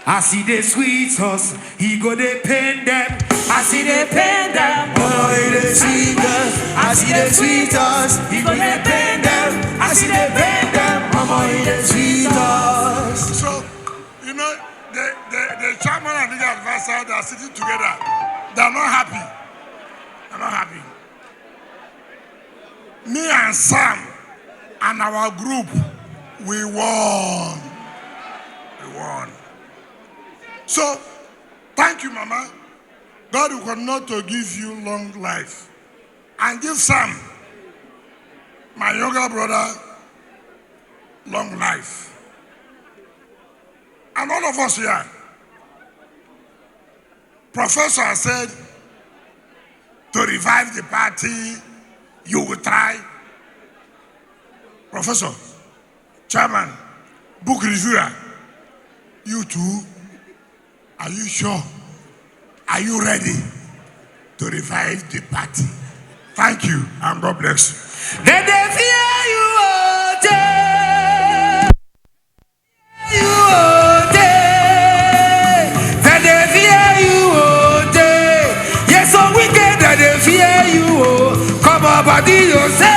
I see the sweet us, he go they pain them. I see they pain them. Oh, the sweet us, I see the sweet us, he go they pain them. I see they pain them. Mama, the sweet us. So, you know, the chairman and the advisor, they are sitting together. They are not happy. They are not happy. Me and Sam and our group, we won. We won. So, thank you, Mama. God will continue to give you long life. And give Sam, my younger brother, long life. And all of us here, Professor said, to revive the party, you will try. Professor, Chairman, book reviewer, you too. Are you sure? Are you ready to revive the party? Thank you, and God bless you. They fear you, oh, day. You, oh, day. They fear you, oh, day. Yes, so wicked that they fear you, oh. Come on, body yourself.